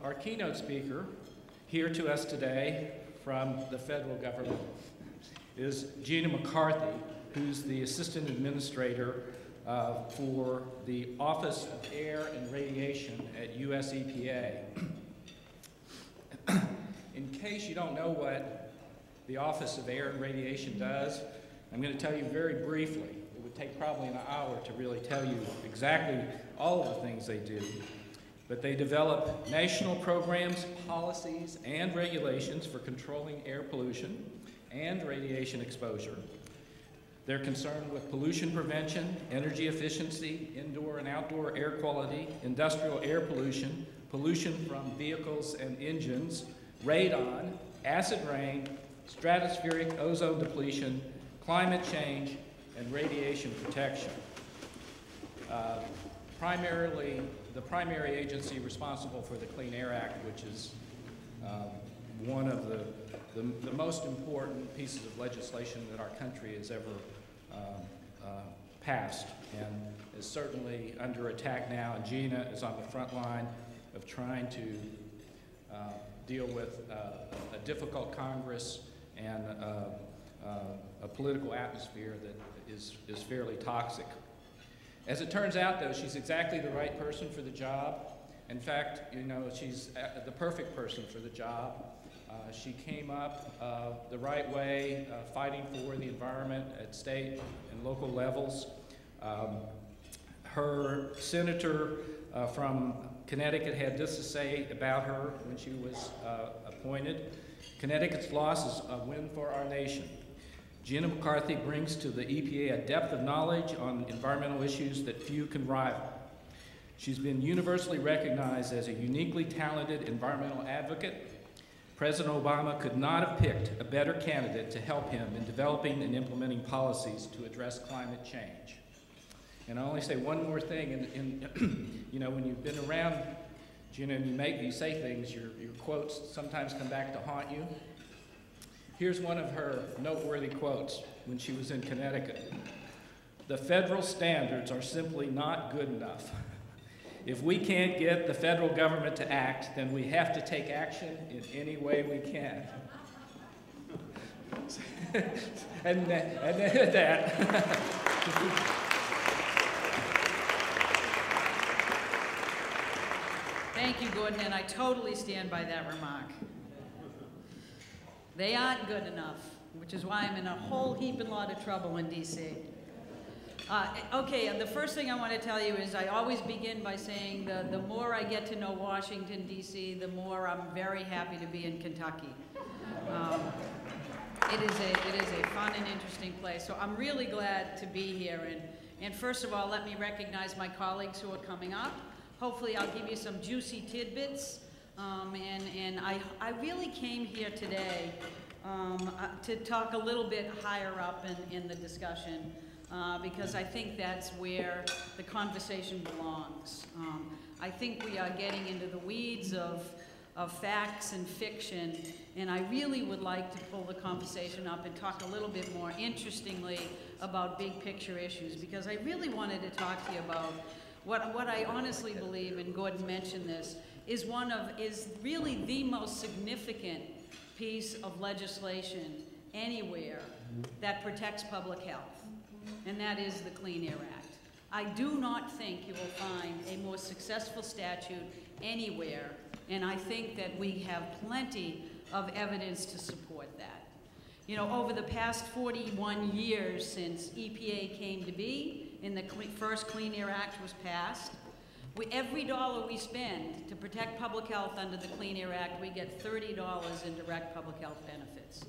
our keynote speaker here to us today from the federal government is Gina McCarthy, who's the Assistant Administrator for the Office of Air and Radiation at US EPA. In case you don't know what the Office of Air and Radiation does, I'm going to tell you very briefly. It would take probably an hour to really tell you exactly all of the things they do. But they develop national programs, policies, and regulations for controlling air pollution and radiation exposure. They're concerned with pollution prevention, energy efficiency, indoor and outdoor air quality, industrial air pollution, pollution from vehicles and engines, radon, acid rain, stratospheric ozone depletion, climate change, and radiation protection. Primarily, the primary agency responsible for the Clean Air Act, which is one of the most important pieces of legislation that our country has ever passed, and is certainly under attack now. And Gina is on the front line of trying to deal with a difficult Congress and a political atmosphere that is fairly toxic. As it turns out, though, she's exactly the right person for the job. In fact, you know, she's the perfect person for the job. She came up the right way, fighting for the environment at state and local levels. Her senator from Connecticut had this to say about her when she was appointed. Connecticut's loss is a win for our nation. Gina McCarthy brings to the EPA a depth of knowledge on environmental issues that few can rival. She's been universally recognized as a uniquely talented environmental advocate. President Obama could not have picked a better candidate to help him in developing and implementing policies to address climate change. And I only say one more thing, you know, when you've been around, Gina, and you say things, your quotes sometimes come back to haunt you. Here's one of her noteworthy quotes when she was in Connecticut. "The federal standards are simply not good enough. If we can't get the federal government to act, then we have to take action in any way we can." and that. Thank you, Gordon, and I totally stand by that remark. They aren't good enough, which is why I'm in a whole heap and lot of trouble in D.C. Okay, the first thing I want to tell you is I always begin by saying the more I get to know Washington, D.C., the more I'm very happy to be in Kentucky. It is a fun and interesting place, so I'm really glad to be here. And first of all, let me recognize my colleagues who are coming up. Hopefully I'll give you some juicy tidbits. And I really came here today to talk a little bit higher up in the discussion because I think that's where the conversation belongs. I think we are getting into the weeds of facts and fiction, and I really would like to pull the conversation up and talk a little bit more interestingly about big picture issues, because I really wanted to talk to you about what I honestly believe, and Gordon mentioned this, is really the most significant piece of legislation anywhere that protects public health, and that is the Clean Air Act. I do not think you will find a more successful statute anywhere, and I think that we have plenty of evidence to support that. You know, over the past 41 years since EPA came to be and the first Clean Air Act was passed, every dollar we spend to protect public health under the Clean Air Act, we get $30 in direct public health benefits.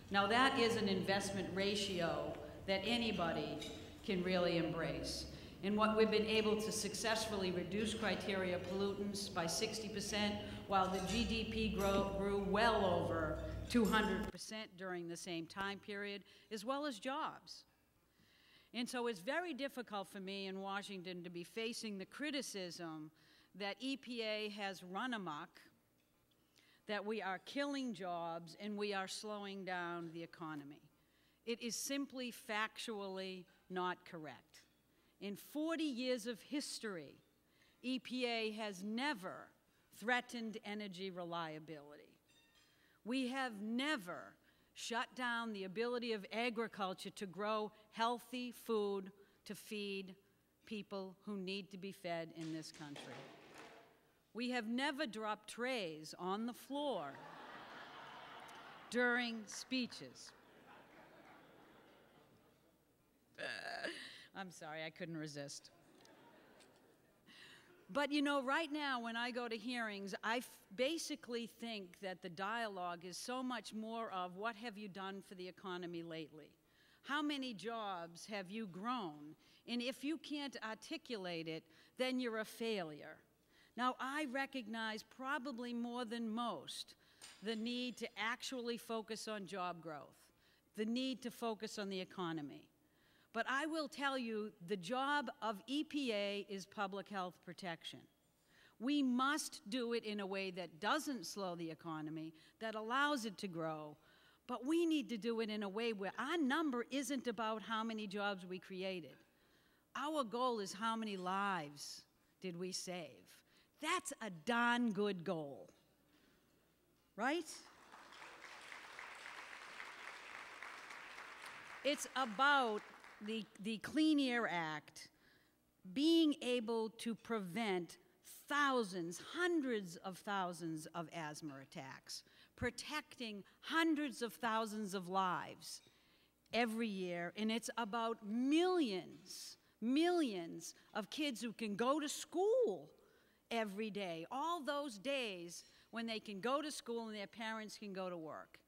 Now that is an investment ratio that anybody can really embrace. And what we've been able to successfully reduce criteria pollutants by 60%, while the GDP grew well over 200% during the same time period, as well as jobs. And so it's very difficult for me in Washington to be facing the criticism that EPA has run amok, that we are killing jobs and we are slowing down the economy. It is simply factually not correct. In 40 years of history, EPA has never threatened energy reliability. We have never shut down the ability of agriculture to grow healthy food to feed people who need to be fed in this country. We have never dropped trays on the floor during speeches. I'm sorry, I couldn't resist. But you know, right now when I go to hearings, I basically think that the dialogue is so much more of what have you done for the economy lately? How many jobs have you grown? And if you can't articulate it, then you're a failure. Now, I recognize probably more than most the need to actually focus on job growth, the need to focus on the economy. But I will tell you, the job of EPA is public health protection. We must do it in a way that doesn't slow the economy, that allows it to grow, but we need to do it in a way where our number isn't about how many jobs we created. Our goal is how many lives did we save. That's a darn good goal, right? It's about the Clean Air Act being able to prevent thousands, hundreds of thousands of asthma attacks, protecting hundreds of thousands of lives every year, and it's about millions of kids who can go to school every day, all those days when they can go to school and their parents can go to work.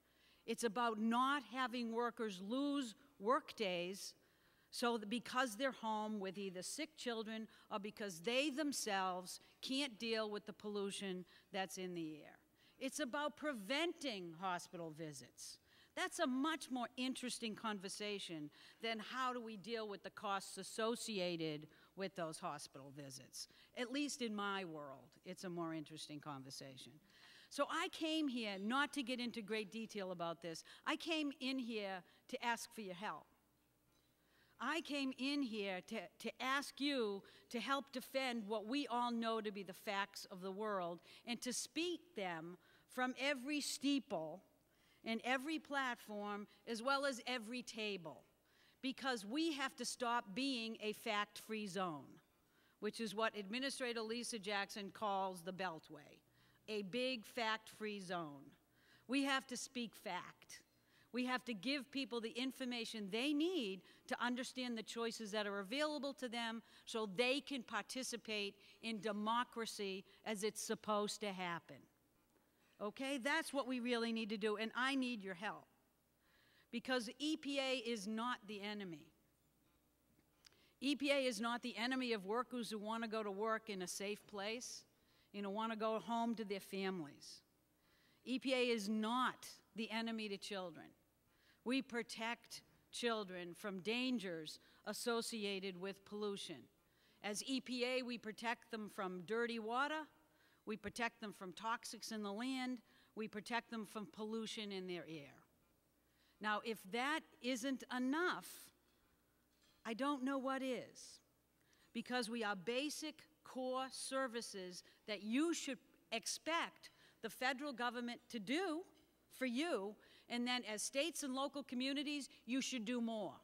It's about not having workers lose work days so that because they're home with either sick children or because they themselves can't deal with the pollution that's in the air. It's about preventing hospital visits. That's a much more interesting conversation than how do we deal with the costs associated with those hospital visits. At least in my world, it's a more interesting conversation. So I came here not to get into great detail about this. I came in here to ask for your help. I came in here to ask you to help defend what we all know to be the facts of the world and to speak them from every steeple and every platform as well as every table, because we have to stop being a fact-free zone, which is what Administrator Lisa Jackson calls the Beltway, a big fact-free zone. We have to speak fact. We have to give people the information they need to understand the choices that are available to them so they can participate in democracy as it's supposed to happen. Okay? That's what we really need to do, and I need your help. Because EPA is not the enemy. EPA is not the enemy of workers who want to go to work in a safe place, want to go home to their families. EPA is not the enemy to children. We protect children from dangers associated with pollution. As EPA, we protect them from dirty water, we protect them from toxics in the land, we protect them from pollution in their air. Now, if that isn't enough, I don't know what is, because we are basic core services that you should expect the federal government to do for you, and then as states and local communities, you should do more.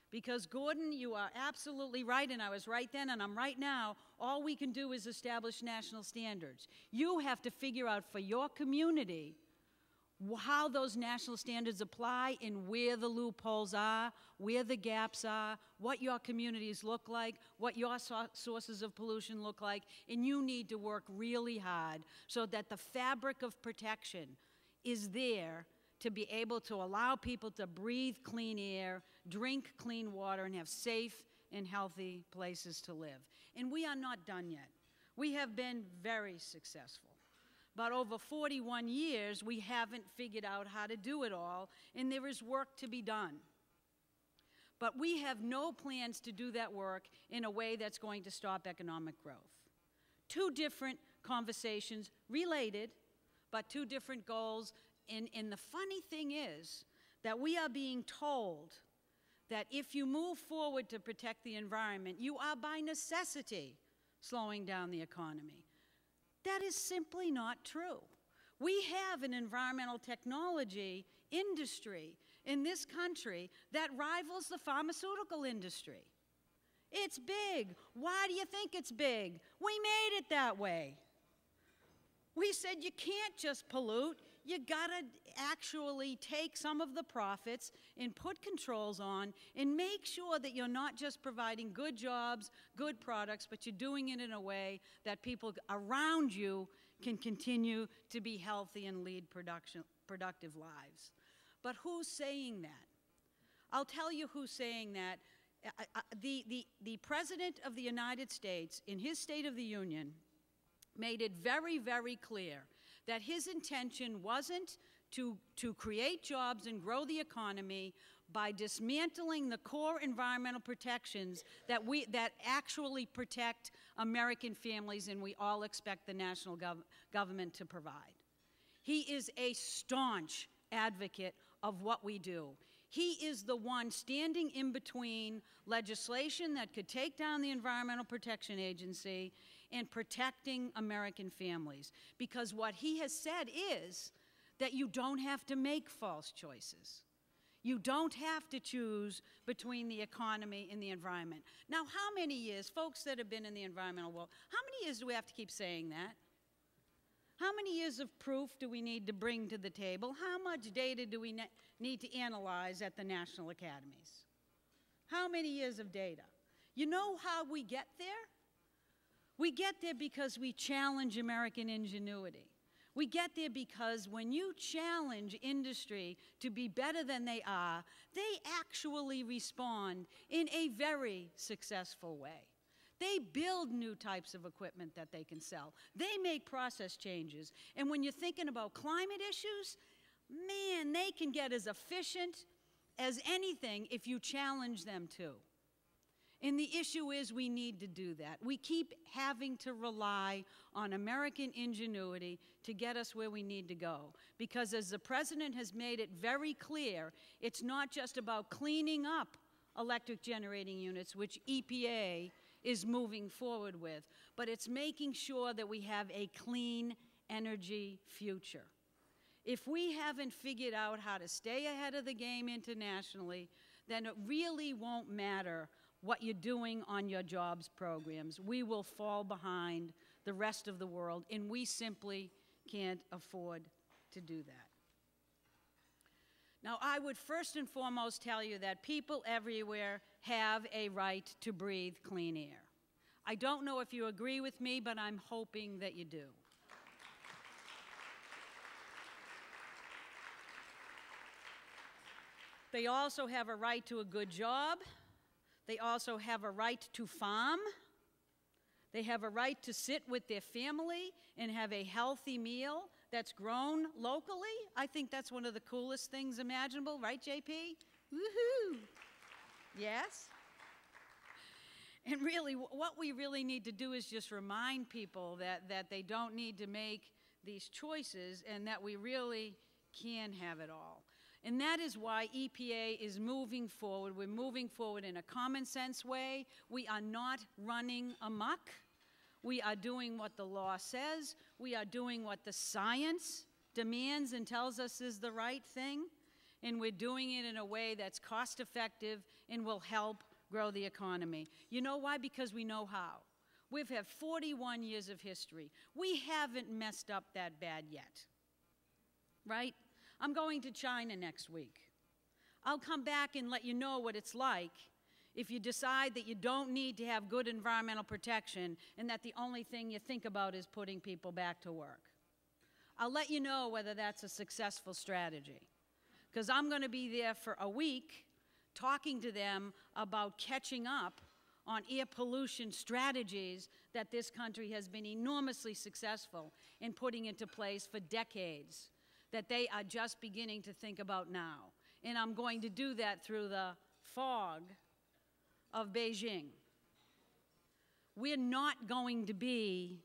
Because Gordon, you are absolutely right, and I was right then and I'm right now, all we can do is establish national standards. You have to figure out for your community how those national standards apply and where the loopholes are, where the gaps are, what your communities look like, what your sources of pollution look like, and you need to work really hard so that the fabric of protection is there to be able to allow people to breathe clean air, drink clean water, and have safe and healthy places to live. And we are not done yet. We have been very successful. But over 41 years, we haven't figured out how to do it all, and there is work to be done. But we have no plans to do that work in a way that's going to stop economic growth. Two different conversations, related, but two different goals. And the funny thing is that we are being told that if you move forward to protect the environment, you are by necessity slowing down the economy. that is simply not true. We have an environmental technology industry in this country that rivals the pharmaceutical industry. It's big. Why do you think it's big? We made it that way. We said you can't just pollute. You gotta actually take some of the profits and put controls on and make sure that you're not just providing good jobs, good products, but you're doing it in a way that people around you can continue to be healthy and lead productive lives. But who's saying that? I'll tell you who's saying that. The President of the United States, in his State of the Union, made it very, very clear that his intention wasn't to create jobs and grow the economy by dismantling the core environmental protections that actually protect American families and we all expect the national government to provide. He is a staunch advocate of what we do. He is the one standing in between legislation that could take down the Environmental Protection Agency and protecting American families. Because what he has said is that you don't have to make false choices. You don't have to choose between the economy and the environment. Now, how many years, folks that have been in the environmental world, how many years do we have to keep saying that? How many years of proof do we need to bring to the table? How much data do we need to analyze at the national academies? How many years of data? You know how we get there? We get there because we challenge American ingenuity. We get there because when you challenge industry to be better than they are, they actually respond in a very successful way. They build new types of equipment that they can sell. They make process changes. And when you're thinking about climate issues, man, they can get as efficient as anything if you challenge them to. And the issue is we need to do that. We keep having to rely on American ingenuity to get us where we need to go. Because as the President has made it very clear, it's not just about cleaning up electric generating units, which EPA is moving forward with, but it's making sure that we have a clean energy future. If we haven't figured out how to stay ahead of the game internationally, then it really won't matter what you're doing on your jobs programs. We will fall behind the rest of the world, and we simply can't afford to do that. Now, I would first and foremost tell you that people everywhere have a right to breathe clean air. I don't know if you agree with me, but I'm hoping that you do. They also have a right to a good job. They also have a right to farm. They have a right to sit with their family and have a healthy meal that's grown locally. I think that's one of the coolest things imaginable, right, JP? Woohoo! Yes? And really, what we really need to do is just remind people that they don't need to make these choices and that we really can have it all. And that is why EPA is moving forward. We're moving forward in a common sense way. We are not running amok. We are doing what the law says. We are doing what the science demands and tells us is the right thing. And we're doing it in a way that's cost effective and will help grow the economy. You know why? Because we know how. We've had 41 years of history. We haven't messed up that bad yet, right? I'm going to China next week. I'll come back and let you know what it's like if you decide that you don't need to have good environmental protection and that the only thing you think about is putting people back to work. I'll let you know whether that's a successful strategy, because I'm going to be there for a week talking to them about catching up on air pollution strategies that this country has been enormously successful in putting into place for decades, that they are just beginning to think about now. And I'm going to do that through the fog of Beijing. We're not going to be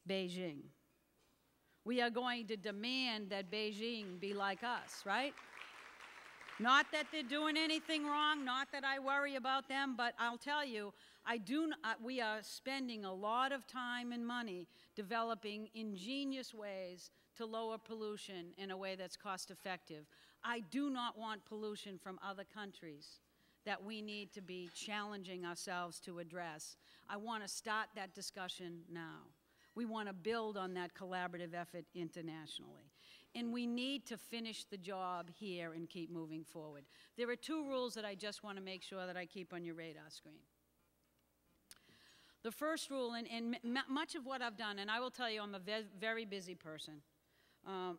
Beijing. We are going to demand that Beijing be like us, right? Not that they're doing anything wrong, not that I worry about them, but I'll tell you, we are spending a lot of time and money developing ingenious ways to lower pollution in a way that's cost effective. I do not want pollution from other countries that we need to be challenging ourselves to address. I want to start that discussion now. We want to build on that collaborative effort internationally. And we need to finish the job here and keep moving forward. There are two rules that I just want to make sure that I keep on your radar screen. The first rule, and much of what I've done, and I will tell you I'm a very busy person,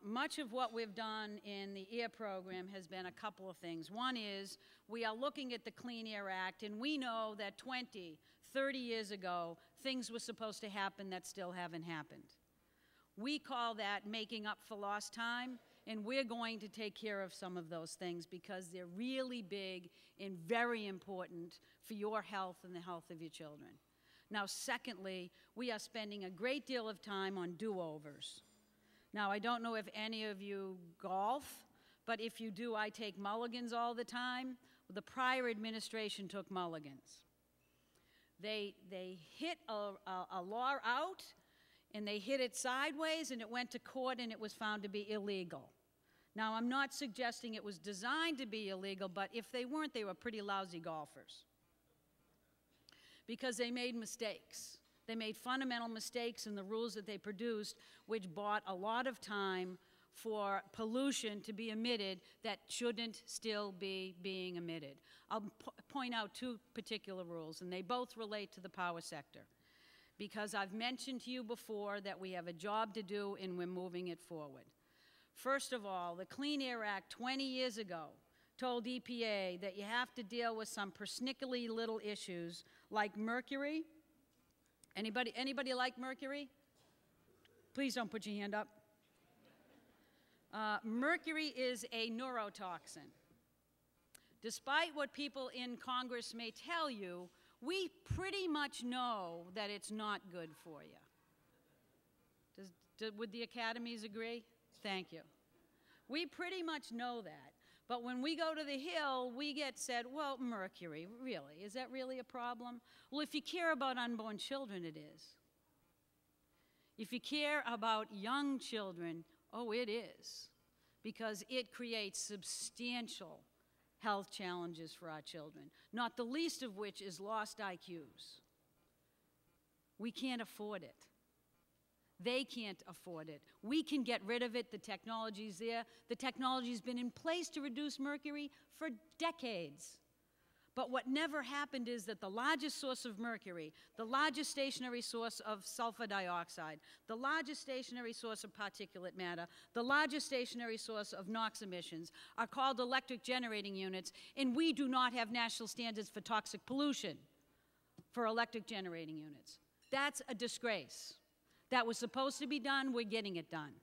much of what we've done in the air program has been a couple of things. One is we are looking at the Clean Air Act, and we know that 20, 30 years ago, things were supposed to happen that still haven't happened. We call that making up for lost time, and we're going to take care of some of those things because they're really big and very important for your health and the health of your children. Now, secondly, we are spending a great deal of time on do-overs. Now, I don't know if any of you golf, but if you do, I take mulligans all the time. The prior administration took mulligans. They hit a law out, and they hit it sideways, and it went to court, and it was found to be illegal. Now, I'm not suggesting it was designed to be illegal, but if they weren't, they were pretty lousy golfers because they made mistakes. They made fundamental mistakes in the rules that they produced, which bought a lot of time for pollution to be emitted that shouldn't still be being emitted. I'll point out two particular rules, and they both relate to the power sector, because I've mentioned to you before that we have a job to do and we're moving it forward. First of all, the Clean Air Act 20 years ago told EPA that you have to deal with some persnickety little issues like mercury. Anybody like mercury? Please don't put your hand up. Mercury is a neurotoxin. Despite what people in Congress may tell you, we pretty much know that it's not good for you. Would the academies agree? Thank you. We pretty much know that. But when we go to the Hill, we get said, well, mercury, really? Is that really a problem? Well, if you care about unborn children, it is. If you care about young children, oh, it is. Because it creates substantial health challenges for our children, not the least of which is lost IQs. We can't afford it. They can't afford it. We can get rid of it. The technology's there. The technology's been in place to reduce mercury for decades. But what never happened is that the largest source of mercury, the largest stationary source of sulfur dioxide, the largest stationary source of particulate matter, the largest stationary source of NOx emissions are called electric generating units, and we do not have national standards for toxic pollution for electric generating units. That's a disgrace. That was supposed to be done. We're getting it done.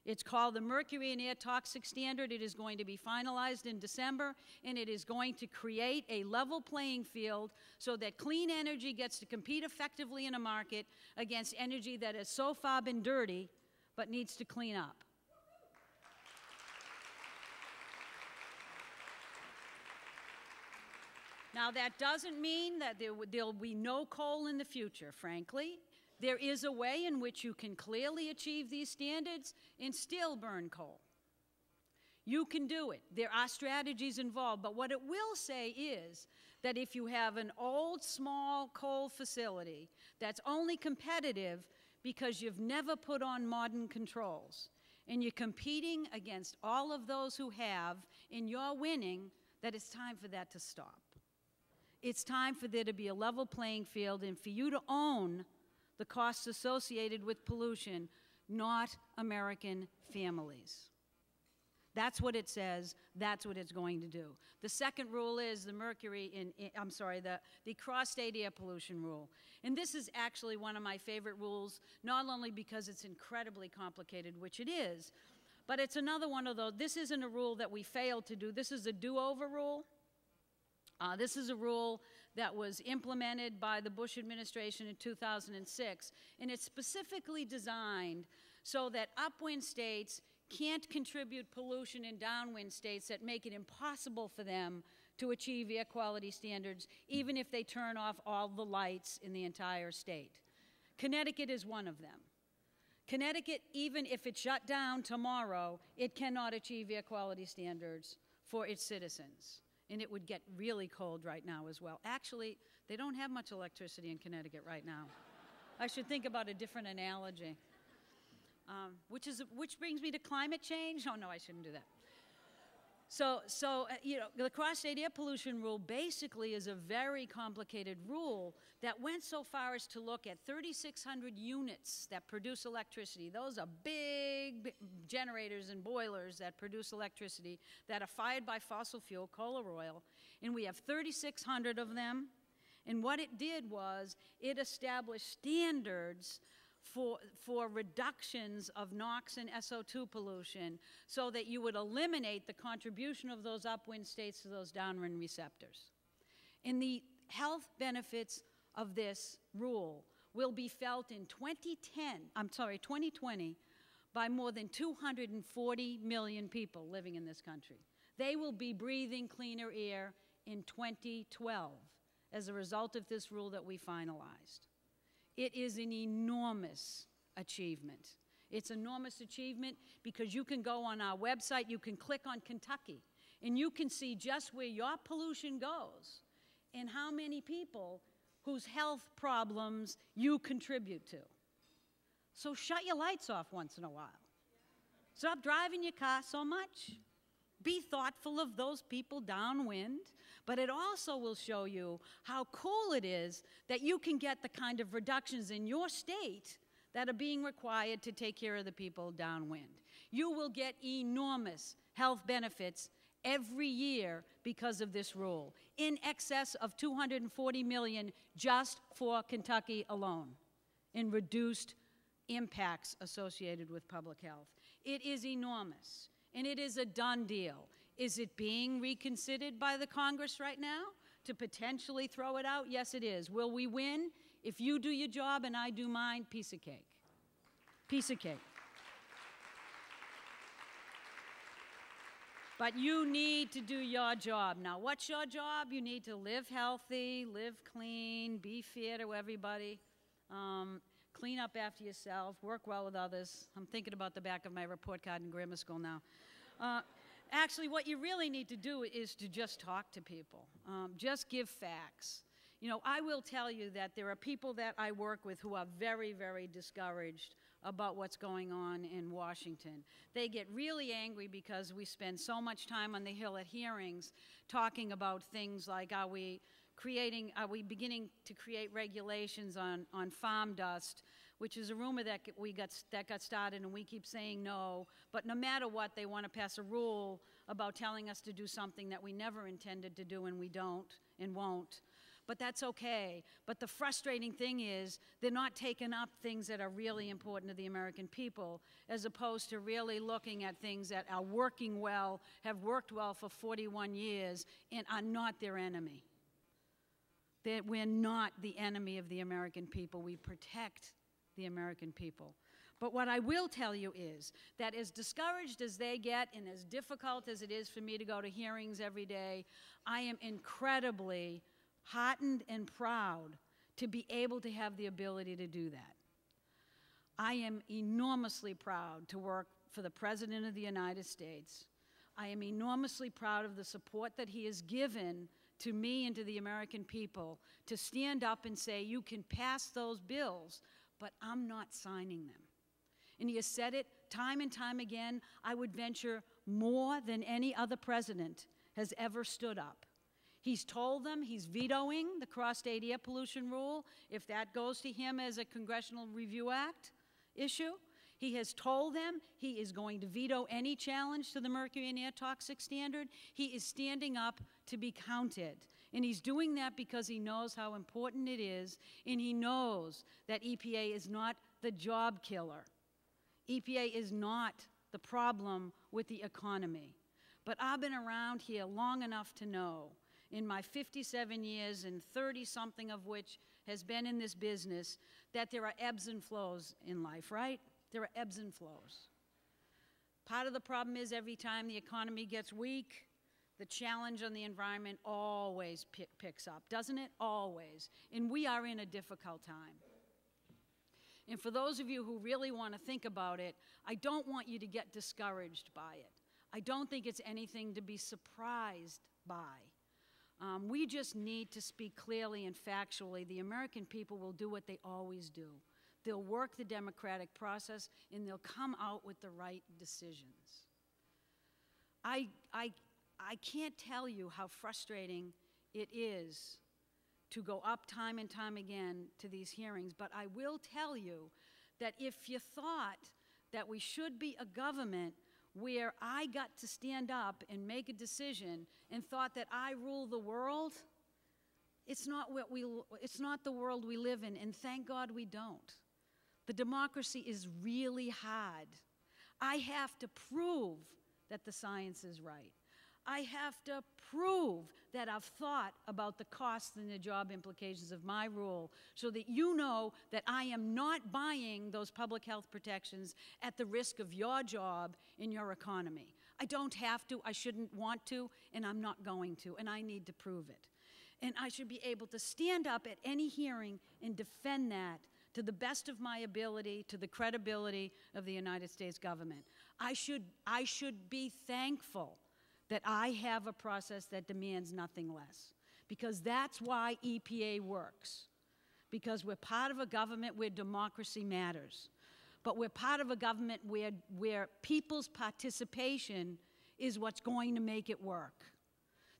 It's called the Mercury and Air Toxic Standard. It is going to be finalized in December, and it is going to create a level playing field so that clean energy gets to compete effectively in a market against energy that has so far been dirty but needs to clean up. Now, that doesn't mean that there'll be no coal in the future, frankly. There is a way in which you can clearly achieve these standards and still burn coal. You can do it. There are strategies involved, but what it will say is that if you have an old, small coal facility that's only competitive because you've never put on modern controls, and you're competing against all of those who have, and you're winning, that it's time for that to stop. It's time for there to be a level playing field and for you to own the costs associated with pollution, not American families. That's what it says. That's what it's going to do. The second rule is the the cross-state air pollution rule. And this is actually one of my favorite rules, not only because it's incredibly complicated, which it is, but it's another one of those. This isn't a rule that we failed to do. This is a do-over rule. This is a rule that was implemented by the Bush administration in 2006, and it's specifically designed so that upwind states can't contribute pollution in downwind states that make it impossible for them to achieve air quality standards, even if they turn off all the lights in the entire state. Connecticut is one of them. Connecticut, even if it shut down tomorrow, it cannot achieve air quality standards for its citizens. And it would get really cold right now as well. Actually, they don't have much electricity in Connecticut right now. I should think about a different analogy. Which brings me to climate change. Oh, no, I shouldn't do that. You know, the cross-state air pollution rule basically is a very complicated rule that went so far as to look at 3,600 units that produce electricity. Those are big generators and boilers that produce electricity that are fired by fossil fuel, coal or oil, and we have 3,600 of them. And what it did was it established standards for reductions of NOx and SO2 pollution so that you would eliminate the contribution of those upwind states to those downwind receptors. And the health benefits of this rule will be felt in 2020 by more than 240 million people living in this country. They will be breathing cleaner air in 2012 as a result of this rule that we finalized. It is an enormous achievement. It's an enormous achievement because you can go on our website, you can click on Kentucky, and you can see just where your pollution goes and how many people whose health problems you contribute to. So shut your lights off once in a while. Stop driving your car so much. Be thoughtful of those people downwind, but it also will show you how cool it is that you can get the kind of reductions in your state that are being required to take care of the people downwind. You will get enormous health benefits every year because of this rule, in excess of 240 million just for Kentucky alone, in reduced impacts associated with public health. It is enormous. And it is a done deal. Is it being reconsidered by the Congress right now to potentially throw it out? Yes, it is. Will we win? If you do your job and I do mine, piece of cake. Piece of cake. But you need to do your job. Now, what's your job? You need to live healthy, live clean, be fair to everybody. Clean up after yourself, work well with others. I'm thinking about the back of my report card in grammar school now. Actually, what you really need to do is to just talk to people. Just give facts. You know, I will tell you that there are people that I work with who are very, very discouraged about what's going on in Washington. They get really angry because we spend so much time on the Hill at hearings talking about things like, are we beginning to create regulations on farm dust, which is a rumor that got started, and we keep saying no. But no matter what, they want to pass a rule about telling us to do something that we never intended to do, and we don't and won't. But that's okay. But the frustrating thing is they're not taking up things that are really important to the American people, as opposed to really looking at things that are working well, have worked well for 41 years, and are not their enemy. That we're not the enemy of the American people. We protect the American people. But what I will tell you is that as discouraged as they get and as difficult as it is for me to go to hearings every day, I am incredibly heartened and proud to be able to have the ability to do that. I am enormously proud to work for the President of the United States. I am enormously proud of the support that he has given to me and to the American people to stand up and say, you can pass those bills, but I'm not signing them. And he has said it time and time again. I would venture more than any other president has ever stood up. He's told them he's vetoing the cross-state air pollution rule if that goes to him as a Congressional Review Act issue. He has told them he is going to veto any challenge to the mercury and air toxic standard. He is standing up to be counted. And he's doing that because he knows how important it is, and he knows that EPA is not the job killer. EPA is not the problem with the economy. But I've been around here long enough to know, in my 57 years and 30-something of which has been in this business, that there are ebbs and flows in life, right? There are ebbs and flows. Part of the problem is every time the economy gets weak, the challenge on the environment always picks up, doesn't it? Always. And we are in a difficult time. And for those of you who really want to think about it, I don't want you to get discouraged by it. I don't think it's anything to be surprised by. We just need to speak clearly and factually. The American people will do what they always do. They'll work the democratic process, and they'll come out with the right decisions. I can't tell you how frustrating it is to go up time and time again to these hearings, but I will tell you that if you thought that we should be a government where I got to stand up and make a decision and thought that I rule the world, it's not the world we live in, and thank God we don't. The democracy is really hard. I have to prove that the science is right. I have to prove that I've thought about the costs and the job implications of my rule so that you know that I am not buying those public health protections at the risk of your job and your economy. I don't have to, I shouldn't want to, and I'm not going to, and I need to prove it. And I should be able to stand up at any hearing and defend that to the best of my ability, to the credibility of the United States government. I should be thankful that I have a process that demands nothing less, because that's why EPA works, because we're part of a government where democracy matters, but we're part of a government where people's participation is what's going to make it work.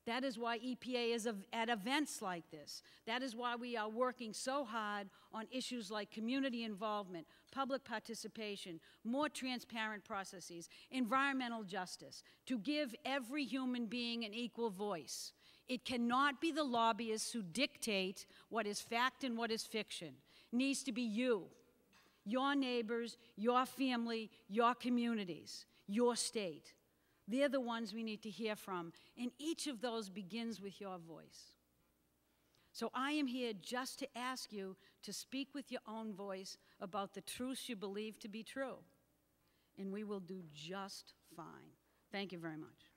That is why EPA is at events like this. That is why we are working so hard on issues like community involvement, public participation, more transparent processes, environmental justice, to give every human being an equal voice. It cannot be the lobbyists who dictate what is fact and what is fiction. It needs to be you, your neighbors, your family, your communities, your state. They're the ones we need to hear from, and each of those begins with your voice. So I am here just to ask you to speak with your own voice about the truths you believe to be true, and we will do just fine. Thank you very much.